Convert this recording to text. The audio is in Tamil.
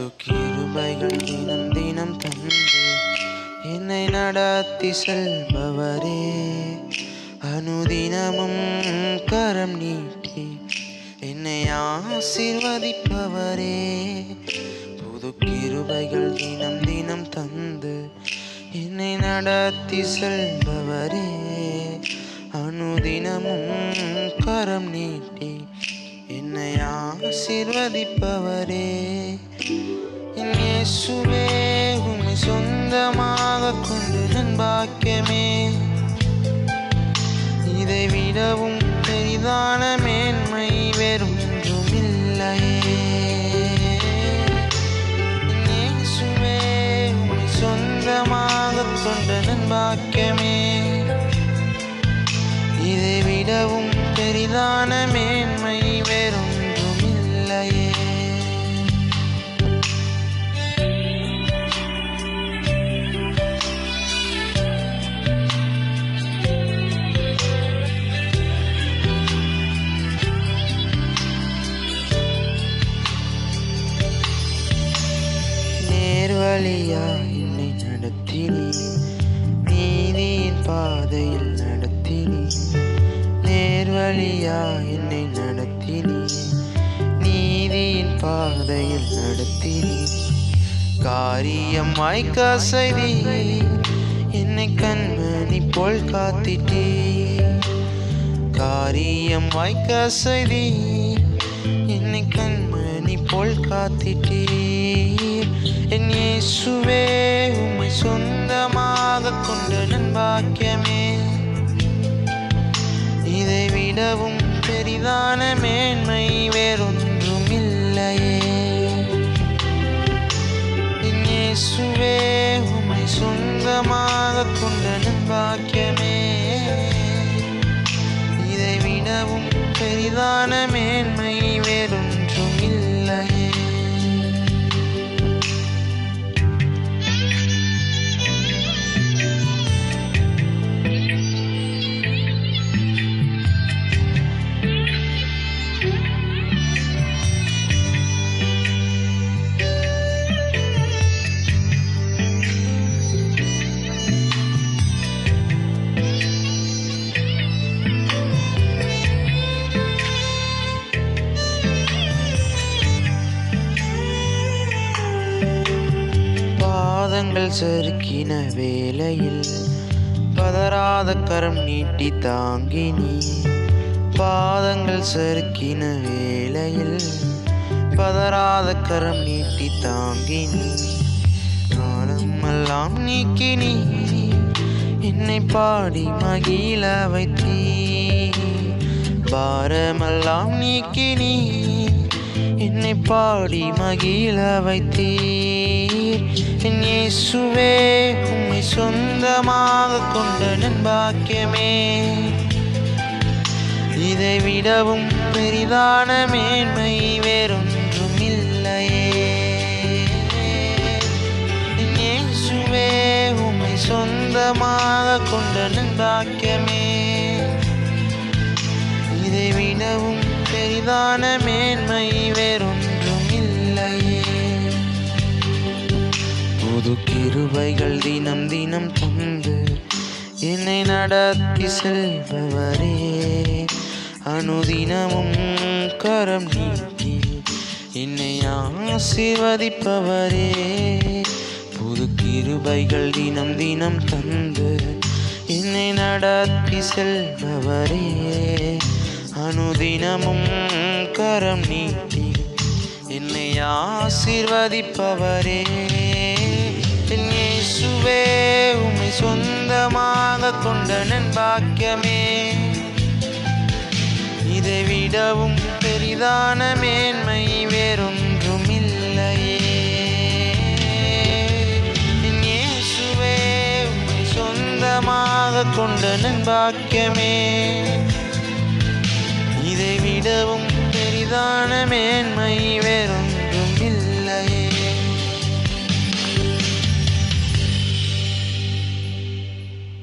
புது கிருபைகள் தினம் தினம் தந்து என்னை நடத்தி செல்பவரே, அனுதினமும் கரம் நீட்டி என்னை ஆசீர்வதிப்பவரே. புது கிருபைகள் தினம் தினம் தந்து என்னை நடத்தி செல்பவரே, அனுதினமும் கரம் நீட்டி என்னை ஆசீர்வதிப்பவரே. என் இயேசுவே, உம்மை சொந்தமாக கொண்டு நன் பாக்கியமே. இதை விடவும் பெரிதான மேன்மை வேறொன்றும் இல்லையே. என் இயேசுவே, உம்மை சொந்தமாக கொண்டு நன் பாக்கியமே. இதை விடவும் பெரிதான மேன்மை வேறொன்றும் இல்லையே. நேர்வழியா என்னை நடத்தினி, நீதியின் பாதையில் நடத்தினி. நேர்வழியா என்னை நடத்தினி, நீதியின் பாதையில் நடத்தினி. காரியம் வாய்க்க செய்தி என்னை கண்மணி போல் காத்திட்டே. காரியம் வாய்க்க செய்தி என்னை கண்மணி போல் காத்திட்டே. என் இயேசுவே, உம்மை சொந்தமாக கொண்ட நன் பாக்கியமே. இதை விடவும் பெரிதான மேன்மை வேறொன்றும் இல்லையே. என் இயேசுவே, உம்மை சொந்தமாக கொண்ட நன் பாக்கியமே. இதை விடவும் பெரிதான மேன்மை வேறொன்றும் இல்லையே. பாதங்கள் சறுக்கின வேளையில் பதறாத கரம் நீட்டி தாங்கினி. பாதங்கள் சறுக்கின வேளையில் பதறாத கரம் நீட்டி தாங்கினி. காலமெல்லாம் நீக்கினி என்னை பாடி மகிழ வைத்தீ. பாரமெல்லாம் நீக்கினி என்னை பாடி மகிழ வைத்தீர். என் இயேசுவே, உம்மை சொந்தமாக கொண்ட நன் பாக்கியமே. இதை விடவும் பெரிதான மேன்மை வேறொன்றும் இல்லையே. என் இயேசுவே, உம்மை சொந்தமாக கொண்ட நன் பாக்கியமே. இதை விடவும் பெரிதான மேன்மை வேறொன்றும் இல்லையே. புது கிருபைகள் தினம் தினம் தந்து என்னை நடத்தி செல்பவரே, அனுதினமும் கரம் நீட்டி என்னை ஆசீர்வதிப்பவரே. புது கிருபைகள் தினம் தினம் தந்து என்னை நடத்தி செல்பவரே, அனுதினமும் கரம் நீட்டி என்னை ஆசீர்வதிப்பவரே. என் இயேசுவே, உம்மை சொந்தமாக கொண்ட நன் பாக்கியமே. இதை விடவும் பெரிதான மேன்மை வேறொன்றும் இல்லையே. என் இயேசுவே, உம்மை சொந்தமாக கொண்ட நன் பாக்கியமே. இதை விடவும் பெரிதான மேன்மை வேறொன்றும்